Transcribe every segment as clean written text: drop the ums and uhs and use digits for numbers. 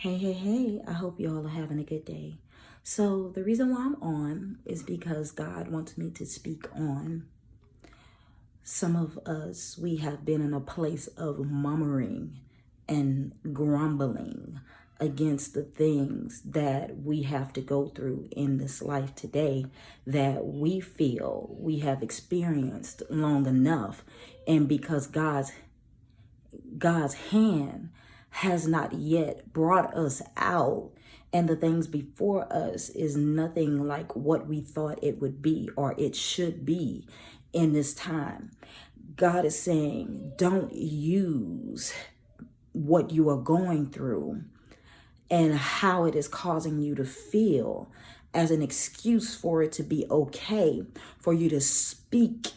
Hey, I hope you all are having a good day. So, the reason why I'm on is because God wants me to speak on some of us. We have been in a place of murmuring and grumbling against the things that we have to go through in this life today that we feel we have experienced long enough. And because God's hand has not yet brought us out, and the things before us is nothing like what we thought it would be or it should be in this time. God is saying, don't use what you are going through and how it is causing you to feel as an excuse for it to be okay, for you to speak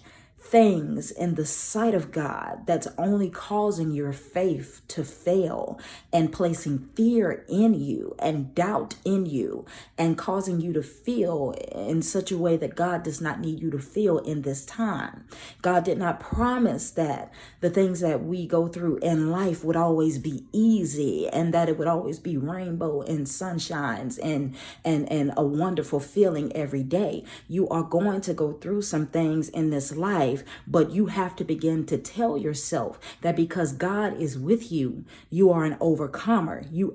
things in the sight of God that's only causing your faith to fail and placing fear in you and doubt in you and causing you to feel in such a way that God does not need you to feel in this time. God did not promise that the things that we go through in life would always be easy and that it would always be rainbow and sunshines and a wonderful feeling every day. You are going to go through some things in this life, but you have to begin to tell yourself that because God is with you, you are an overcomer. You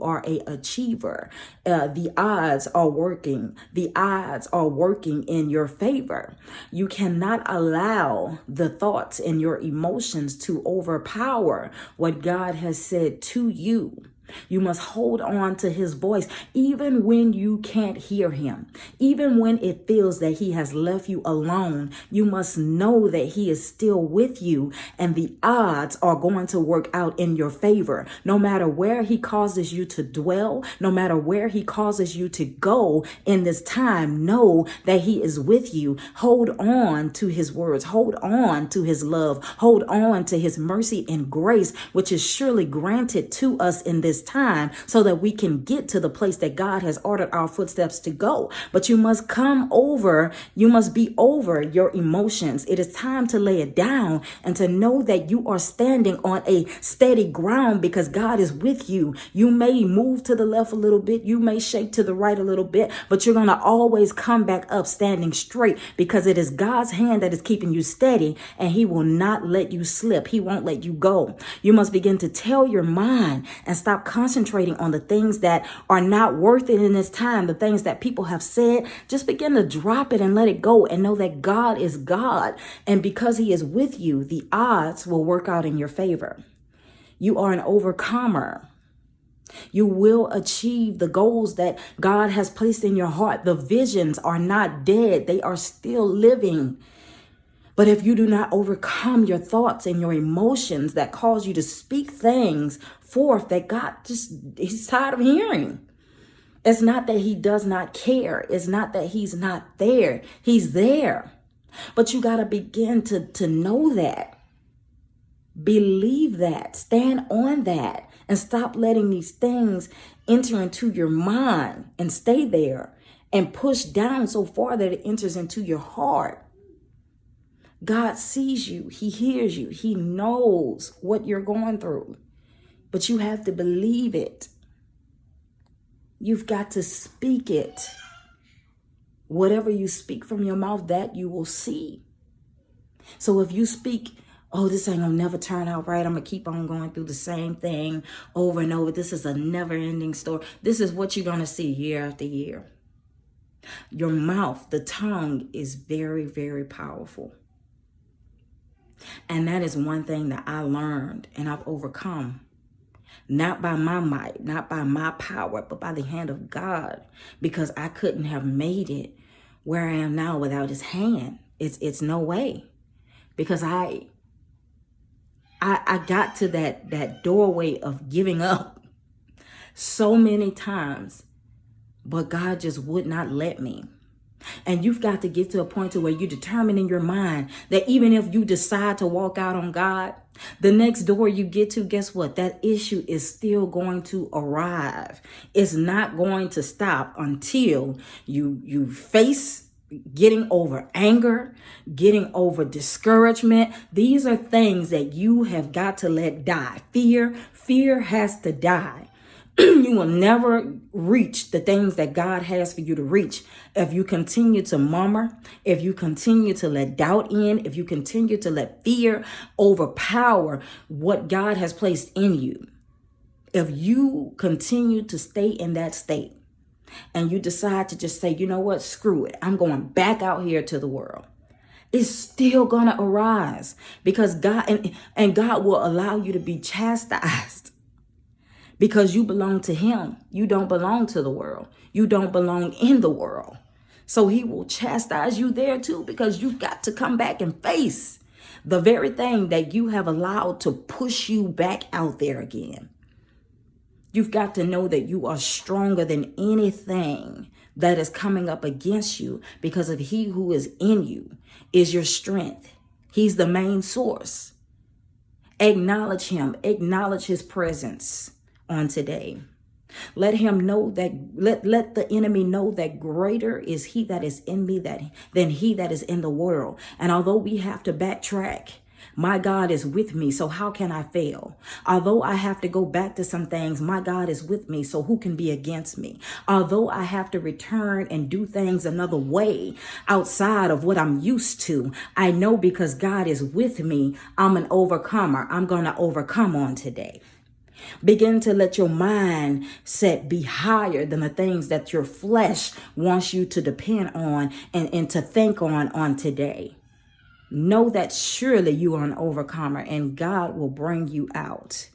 are a achiever. The odds are working. The odds are working in your favor. You cannot allow the thoughts and your emotions to overpower what God has said to you. You must hold on to his voice, even when you can't hear him, even when it feels that he has left you alone. You must know that he is still with you and the odds are going to work out in your favor. No matter where he causes you to dwell, no matter where he causes you to go in this time, know that he is with you. Hold on to his words. Hold on to his love. Hold on to his mercy and grace, which is surely granted to us in this time so that we can get to the place that God has ordered our footsteps to go. But you must be over your emotions. It is time to lay it down and to know that you are standing on a steady ground because God is with you. You may move to the left a little bit. You may shake to the right a little bit, but you're going to always come back up standing straight because it is God's hand that is keeping you steady and he will not let you slip. He won't let you go. You must begin to tell your mind and stop concentrating on the things that are not worth it in this time, the things that people have said. Just begin to drop it and let it go and know that God is God. And because he is with you, the odds will work out in your favor. You are an overcomer. You will achieve the goals that God has placed in your heart. The visions are not dead. They are still living. But if you do not overcome your thoughts and your emotions that cause you to speak things forth that God he's tired of hearing. It's not that he does not care. It's not that he's not there. He's there. But you got to begin to know that. Believe that. Stand on that. And stop letting these things enter into your mind and stay there and push down so far that it enters into your heart. God sees you. He hears you. He knows what you're going through. But you have to believe it. You've got to speak it. Whatever you speak from your mouth, that you will see. So if you speak, oh, this ain't gonna never turn out right, I'm gonna keep on going through the same thing over and over, this is a never-ending story, this is what you're gonna see year after year. Your mouth, the tongue, is very, very powerful. And that is one thing that I learned and I've overcome. Not by my might, not by my power, but by the hand of God. Because I couldn't have made it where I am now without his hand. It's no way. Because I got to that doorway of giving up so many times. But God just would not let me. And you've got to get to a point to where you determine in your mind that even if you decide to walk out on God, the next door you get to, guess what? That issue is still going to arrive. It's not going to stop until you face getting over anger, getting over discouragement. These are things that you have got to let die. Fear has to die. You will never reach the things that God has for you to reach if you continue to murmur, if you continue to let doubt in, if you continue to let fear overpower what God has placed in you. If you continue to stay in that state and you decide to just say, you know what, screw it, I'm going back out here to the world, it's still gonna arise, because God and God will allow you to be chastised because you belong to him. You don't belong to the world. You don't belong in the world. So he will chastise you there too, because you've got to come back and face the very thing that you have allowed to push you back out there again. You've got to know that you are stronger than anything that is coming up against you, because of he who is in you is your strength. He's the main source. Acknowledge him. Acknowledge his presence on today. Let him know that, let the enemy know that greater is he that is in me than he that is in the world. And although we have to backtrack, my God is with me, so how can I fail? Although I have to go back to some things, my God is with me, so who can be against me? Although I have to return and do things another way outside of what I'm used to, I know because God is with me, I'm an overcomer. I'm going to overcome on today. Begin to let your mindset be higher than the things that your flesh wants you to depend on and to think on today. Know that surely you are an overcomer and God will bring you out.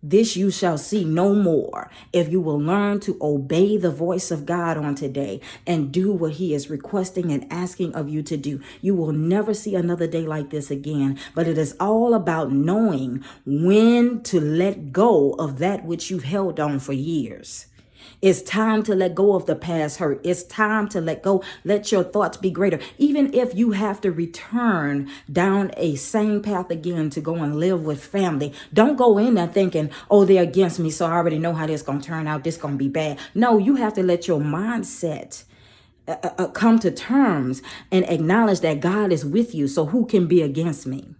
This you shall see no more if you will learn to obey the voice of God on today and do what he is requesting and asking of you to do. You will never see another day like this again, but it is all about knowing when to let go of that which you've held on for years. It's time to let go of the past hurt. It's time to let go. Let your thoughts be greater. Even if you have to return down a same path again to go and live with family, don't go in there thinking, oh, they're against me, so I already know how this is going to turn out. This is going to be bad. No, you have to let your mindset come to terms and acknowledge that God is with you. So who can be against me?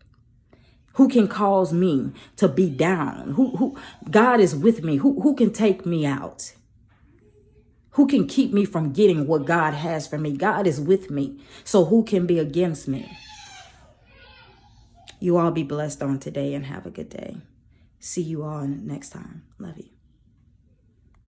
Who can cause me to be down? Who God is with me. Who can take me out? Who can keep me from getting what God has for me? God is with me. So who can be against me? You all be blessed on today and have a good day. See you all next time. Love you.